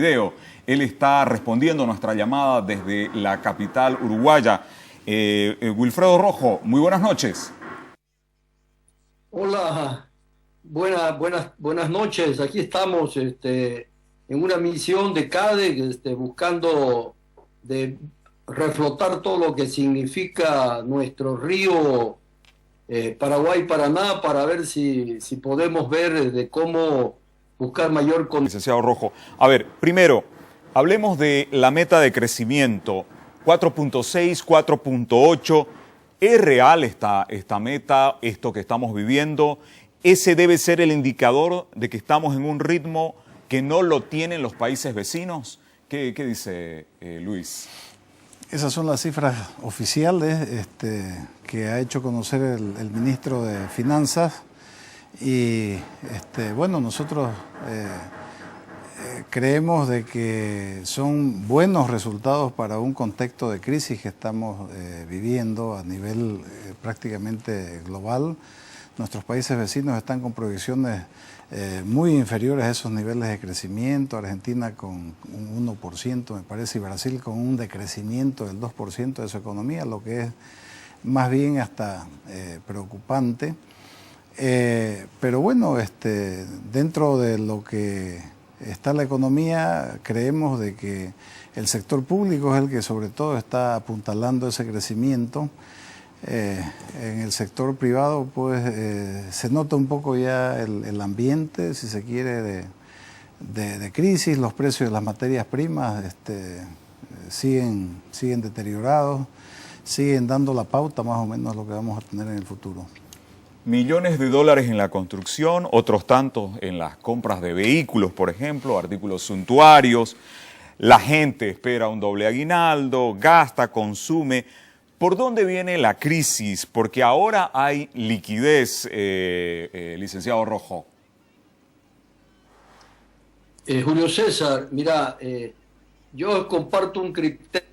Video. Él está respondiendo a nuestra llamada desde la capital uruguaya. Wilfredo Rojo, muy buenas noches. Hola, buenas noches. Aquí estamos en una misión de CADE, buscando de reflotar todo lo que significa nuestro río Paraguay-Paraná, para ver si podemos ver de cómo buscar mayor... Licenciado Rojo, a ver, primero, hablemos de la meta de crecimiento, 4.6, 4.8. ¿Es real esta meta, esto que estamos viviendo? ¿Ese debe ser el indicador de que estamos en un ritmo que no lo tienen los países vecinos? ¿Qué dice Luis? Esas son las cifras oficiales que ha hecho conocer el ministro de Finanzas. Y bueno, nosotros creemos de que son buenos resultados para un contexto de crisis que estamos viviendo a nivel prácticamente global. Nuestros países vecinos están con proyecciones muy inferiores a esos niveles de crecimiento. Argentina con un 1%, me parece, y Brasil con un decrecimiento del 2% de su economía, lo que es más bien hasta preocupante. Pero bueno, dentro de lo que está la economía, creemos de que el sector público es el que sobre todo está apuntalando ese crecimiento. En el sector privado pues se nota un poco ya el ambiente, si se quiere, de crisis. Los precios de las materias primas siguen deteriorados, siguen dando la pauta más o menos a lo que vamos a tener en el futuro. Millones de dólares en la construcción, otros tantos en las compras de vehículos, por ejemplo, artículos suntuarios. La gente espera un doble aguinaldo, gasta, consume. ¿Por dónde viene la crisis? Porque ahora hay liquidez, licenciado Rojo. Julio César, mira, yo comparto un criterio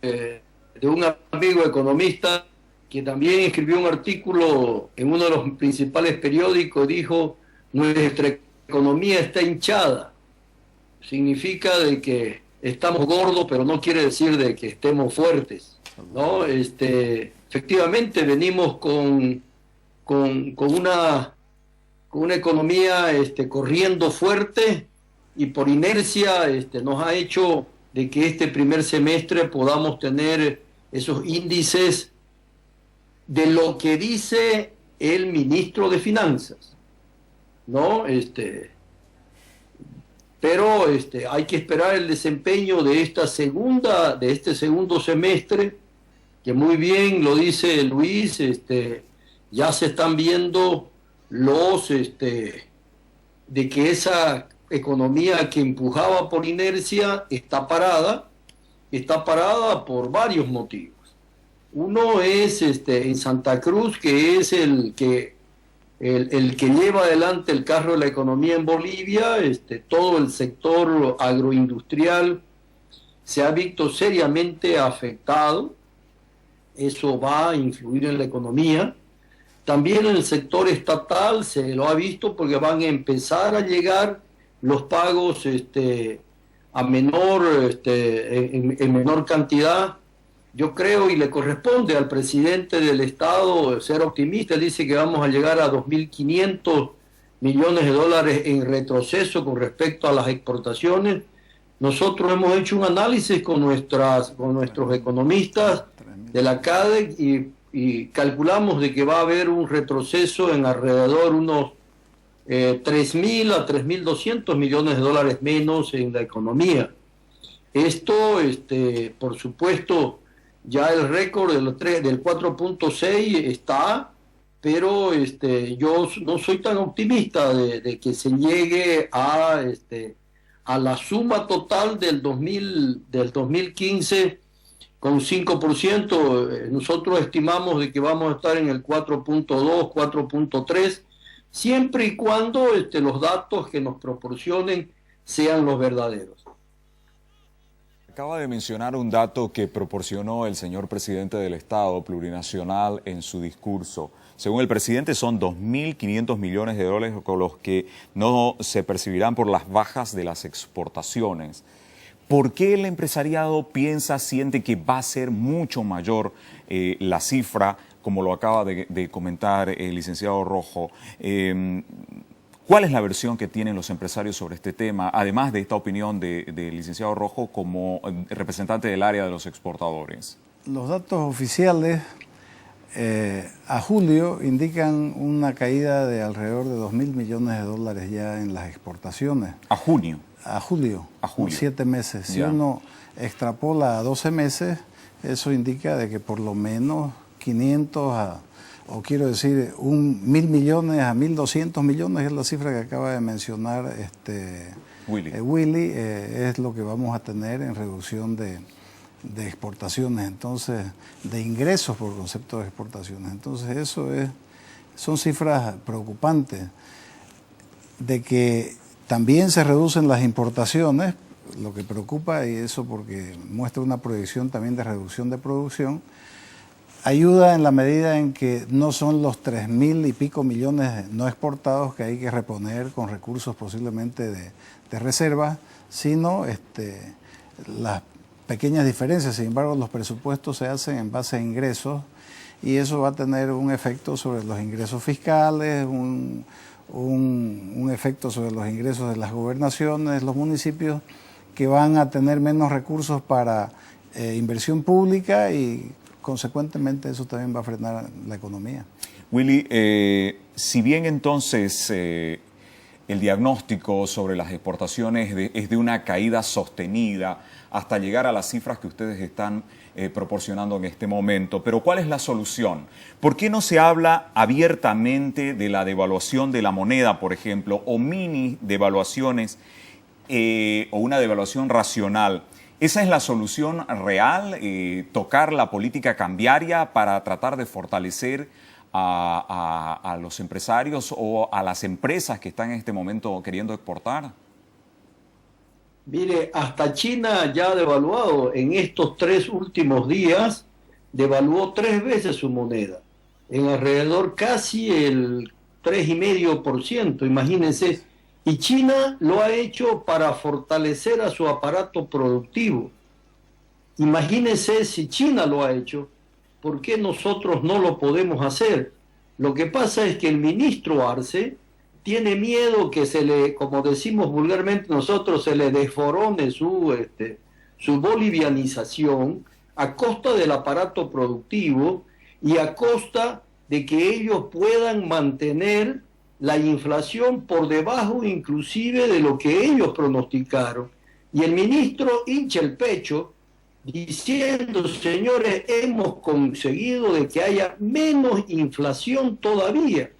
de un amigo economista que también escribió un artículo en uno de los principales periódicos. Dijo: nuestra economía está hinchada. Significa de que estamos gordos, pero no quiere decir de que estemos fuertes, ¿no? Efectivamente venimos con una economía corriendo fuerte, y por inercia nos ha hecho de que este primer semestre podamos tener esos índices de lo que dice el ministro de Finanzas, ¿no? Pero hay que esperar el desempeño de este segundo semestre, que muy bien lo dice Luis. Ya se están viendo de que esa economía que empujaba por inercia está parada por varios motivos. Uno es en Santa Cruz, que es el que lleva adelante el carro de la economía en Bolivia. Todo el sector agroindustrial se ha visto seriamente afectado. Eso va a influir en la economía. También en el sector estatal se lo ha visto, porque van a empezar a llegar los pagos a menor, en menor cantidad. Yo creo, y le corresponde al presidente del Estado ser optimista. Él dice que vamos a llegar a 2.500 millones de dólares en retroceso con respecto a las exportaciones. Nosotros hemos hecho un análisis con nuestros economistas de la CADE y calculamos de que va a haber un retroceso en alrededor unos 3.000 a 3.200 millones de dólares menos en la economía. Esto, por supuesto, ya el récord del 4.6 está, pero yo no soy tan optimista de que se llegue a la suma total del 2015 con 5%. Nosotros estimamos de que vamos a estar en el 4.2, 4.3, siempre y cuando los datos que nos proporcionen sean los verdaderos. Acaba de mencionar un dato que proporcionó el señor presidente del Estado plurinacional en su discurso. Según el presidente, son 2.500 millones de dólares con los que no se percibirán por las bajas de las exportaciones. ¿Por qué el empresariado siente que va a ser mucho mayor la cifra, como lo acaba de comentar el licenciado Rojo? ¿Cuál es la versión que tienen los empresarios sobre este tema, además de esta opinión del licenciado Rojo como representante del área de los exportadores? Los datos oficiales a julio indican una caída de alrededor de 2.000 millones de dólares ya en las exportaciones. ¿A junio? A julio. A julio. 7 meses. Si Ya. uno extrapola a 12 meses, eso indica de que por lo menos 500 o quiero decir, 1.000 millones a 1.200 millones es la cifra que acaba de mencionar Willy, es lo que vamos a tener en reducción de exportaciones, entonces, de ingresos por concepto de exportaciones. Entonces, son cifras preocupantes. De que también se reducen las importaciones, lo que preocupa, y eso porque muestra una proyección también de reducción de producción, ayuda en la medida en que no son los 3.000 y pico millones no exportados que hay que reponer con recursos posiblemente de reserva, sino las pequeñas diferencias. Sin embargo, los presupuestos se hacen en base a ingresos y eso va a tener un efecto sobre los ingresos fiscales, un efecto sobre los ingresos de las gobernaciones, los municipios, que van a tener menos recursos para inversión pública y consecuentemente eso también va a frenar la economía. Willy, si bien entonces el diagnóstico sobre las exportaciones es de una caída sostenida hasta llegar a las cifras que ustedes están proporcionando en este momento, pero ¿cuál es la solución? ¿Por qué no se habla abiertamente de la devaluación de la moneda, por ejemplo, o mini devaluaciones o una devaluación racional? ¿Esa es la solución real? ¿Tocar la política cambiaria para tratar de fortalecer a los empresarios o a las empresas que están en este momento queriendo exportar? Mire, hasta China ya ha devaluado en estos 3 últimos días, devaluó 3 veces su moneda, en alrededor casi el 3,5%, imagínense. Y China lo ha hecho para fortalecer a su aparato productivo. Imagínense si China lo ha hecho, ¿por qué nosotros no lo podemos hacer? Lo que pasa es que el ministro Arce tiene miedo que se le, como decimos vulgarmente nosotros, se le desforone su bolivianización a costa del aparato productivo y a costa de que ellos puedan mantener la inflación por debajo inclusive de lo que ellos pronosticaron. Y el ministro hincha el pecho diciendo, señores, hemos conseguido de que haya menos inflación todavía.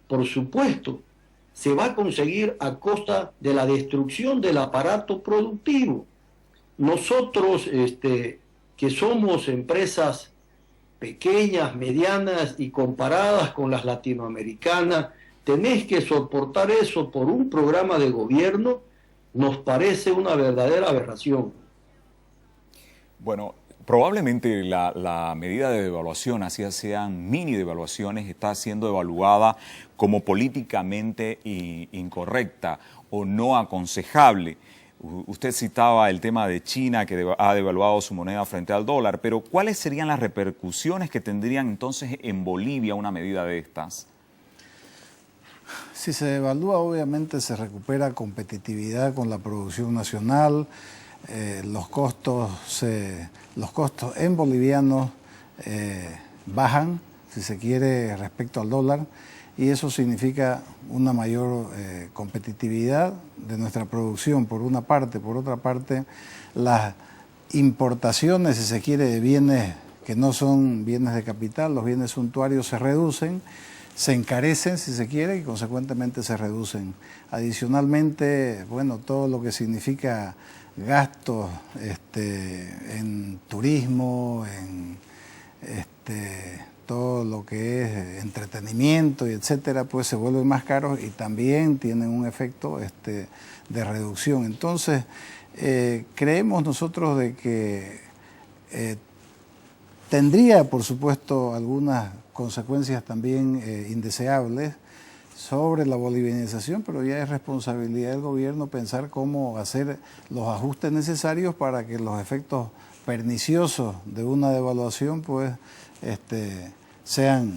Por supuesto, se va a conseguir a costa de la destrucción del aparato productivo. Nosotros, que somos empresas pequeñas, medianas y comparadas con las latinoamericanas, tenés que soportar eso por un programa de gobierno, nos parece una verdadera aberración. Bueno, probablemente la medida de devaluación, así sean mini devaluaciones, está siendo evaluada como políticamente incorrecta o no aconsejable. Usted citaba el tema de China, que ha devaluado su moneda frente al dólar, pero ¿cuáles serían las repercusiones que tendrían entonces en Bolivia una medida de estas? Si se devalúa, obviamente se recupera competitividad con la producción nacional, los costos en bolivianos bajan, si se quiere, respecto al dólar, y eso significa una mayor competitividad de nuestra producción, por una parte. Por otra parte, las importaciones, si se quiere, de bienes que no son bienes de capital, los bienes suntuarios se reducen, se encarecen, si se quiere, y consecuentemente se reducen. Adicionalmente, bueno, todo lo que significa gastos en turismo, en todo lo que es entretenimiento y etcétera, pues se vuelven más caros y también tienen un efecto de reducción. Entonces, creemos nosotros de que tendría, por supuesto, algunas consecuencias también indeseables sobre la bolivianización, pero ya es responsabilidad del gobierno pensar cómo hacer los ajustes necesarios para que los efectos perniciosos de una devaluación pues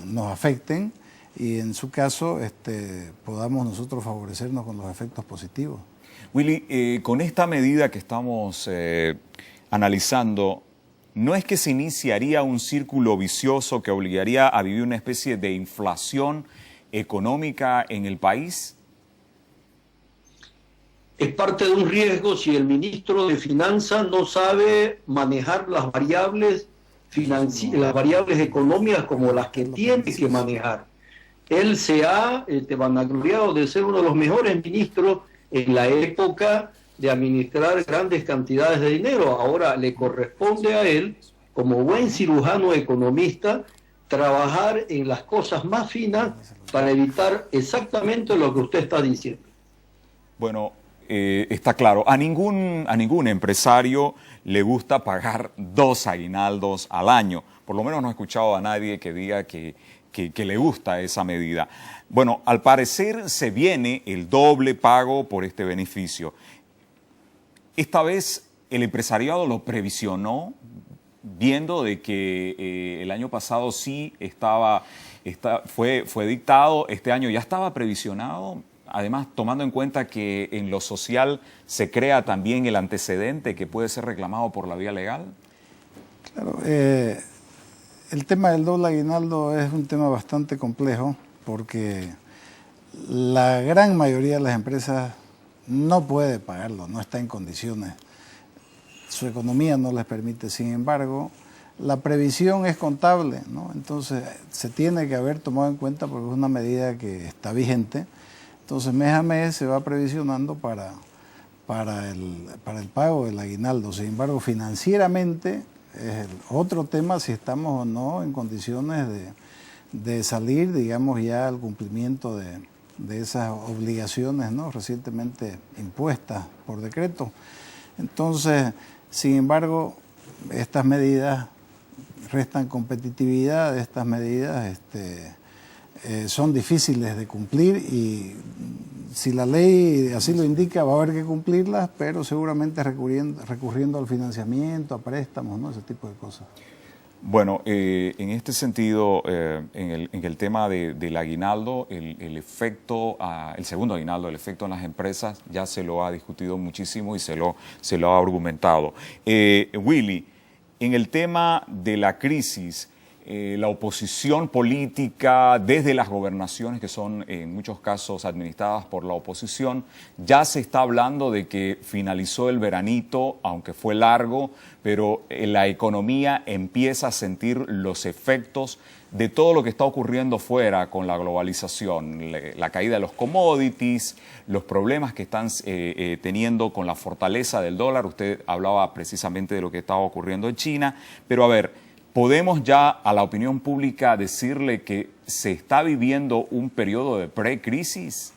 nos afecten y en su caso podamos nosotros favorecernos con los efectos positivos. Willy, con esta medida que estamos analizando, ¿no es que se iniciaría un círculo vicioso que obligaría a vivir una especie de inflación económica en el país? Es parte de un riesgo si el ministro de Finanzas no sabe manejar las variables económicas como las que tiene que manejar. Él se ha vanagloriado de ser uno de los mejores ministros en la época de administrar grandes cantidades de dinero. Ahora le corresponde a él, como buen cirujano economista, trabajar en las cosas más finas para evitar exactamente lo que usted está diciendo. Bueno, está claro, a ningún empresario le gusta pagar 2 aguinaldos al año. Por lo menos no he escuchado a nadie que diga que le gusta esa medida. Bueno, al parecer se viene el doble pago por este beneficio. Esta vez el empresariado lo previsionó, viendo de que el año pasado sí fue dictado, este año ya estaba previsionado. Además, tomando en cuenta que en lo social se crea también el antecedente que puede ser reclamado por la vía legal. Claro, el tema del doble aguinaldo es un tema bastante complejo porque la gran mayoría de las empresas no puede pagarlo, no está en condiciones. Su economía no les permite. Sin embargo, la previsión es contable, ¿no? Entonces se tiene que haber tomado en cuenta porque es una medida que está vigente. Entonces mes a mes se va previsionando para el pago del aguinaldo. Sin embargo, financieramente es otro tema si estamos o no en condiciones de salir, digamos, ya al cumplimiento de esas obligaciones, ¿no?, recientemente impuestas por decreto. Entonces, sin embargo, estas medidas restan competitividad, estas medidas son difíciles de cumplir y si la ley así lo indica va a haber que cumplirlas, pero seguramente recurriendo al financiamiento, a préstamos, ¿no?, ese tipo de cosas. Bueno, en este sentido, en el tema del aguinaldo, el efecto, el segundo aguinaldo, el efecto en las empresas, ya se lo ha discutido muchísimo y se lo ha argumentado. Willy, en el tema de la crisis, la oposición política desde las gobernaciones, que son en muchos casos administradas por la oposición, ya se está hablando de que finalizó el veranito, aunque fue largo, pero la economía empieza a sentir los efectos de todo lo que está ocurriendo fuera con la globalización, la caída de los commodities, los problemas que están teniendo con la fortaleza del dólar. Usted hablaba precisamente de lo que estaba ocurriendo en China, pero a ver, ¿podemos ya a la opinión pública decirle que se está viviendo un periodo de precrisis?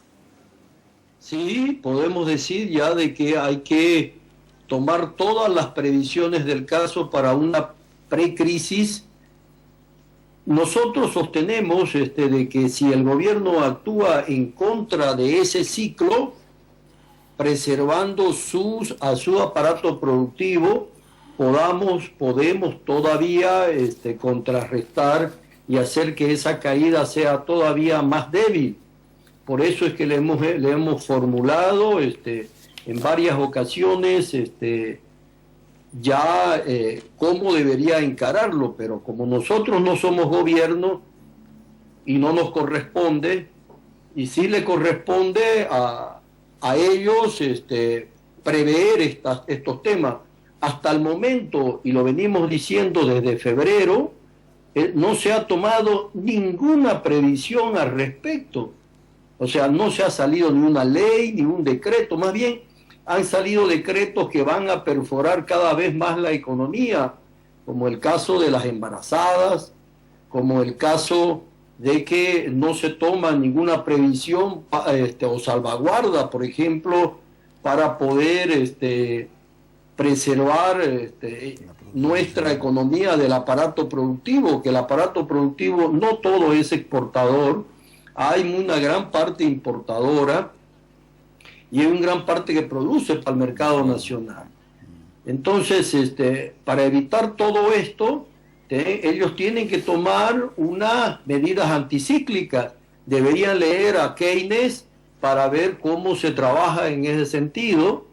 Sí, podemos decir ya de que hay que tomar todas las previsiones del caso para una precrisis. Nosotros sostenemos de que si el gobierno actúa en contra de ese ciclo, preservando a su aparato productivo, podemos todavía contrarrestar y hacer que esa caída sea todavía más débil. Por eso es que le hemos formulado en varias ocasiones cómo debería encararlo, pero como nosotros no somos gobierno y no nos corresponde, y sí le corresponde a ellos prever estos temas. Hasta el momento, y lo venimos diciendo desde febrero, no se ha tomado ninguna previsión al respecto. O sea, no se ha salido ni una ley, ni un decreto, más bien han salido decretos que van a perforar cada vez más la economía, como el caso de las embarazadas, como el caso de que no se toma ninguna previsión o salvaguarda, por ejemplo, para poder preservar nuestra economía del aparato productivo, que el aparato productivo no todo es exportador, hay una gran parte importadora y hay una gran parte que produce para el mercado nacional. Entonces, para evitar todo esto, ellos tienen que tomar unas medidas anticíclicas. Deberían leer a Keynes para ver cómo se trabaja en ese sentido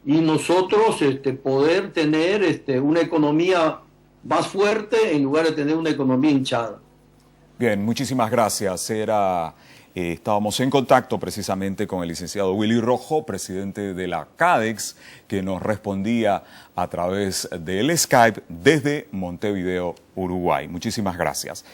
y nosotros poder tener una economía más fuerte en lugar de tener una economía hinchada. Bien, muchísimas gracias. Estábamos en contacto precisamente con el licenciado Willy Rojo, presidente de la CADEX, que nos respondía a través del Skype desde Montevideo, Uruguay. Muchísimas gracias.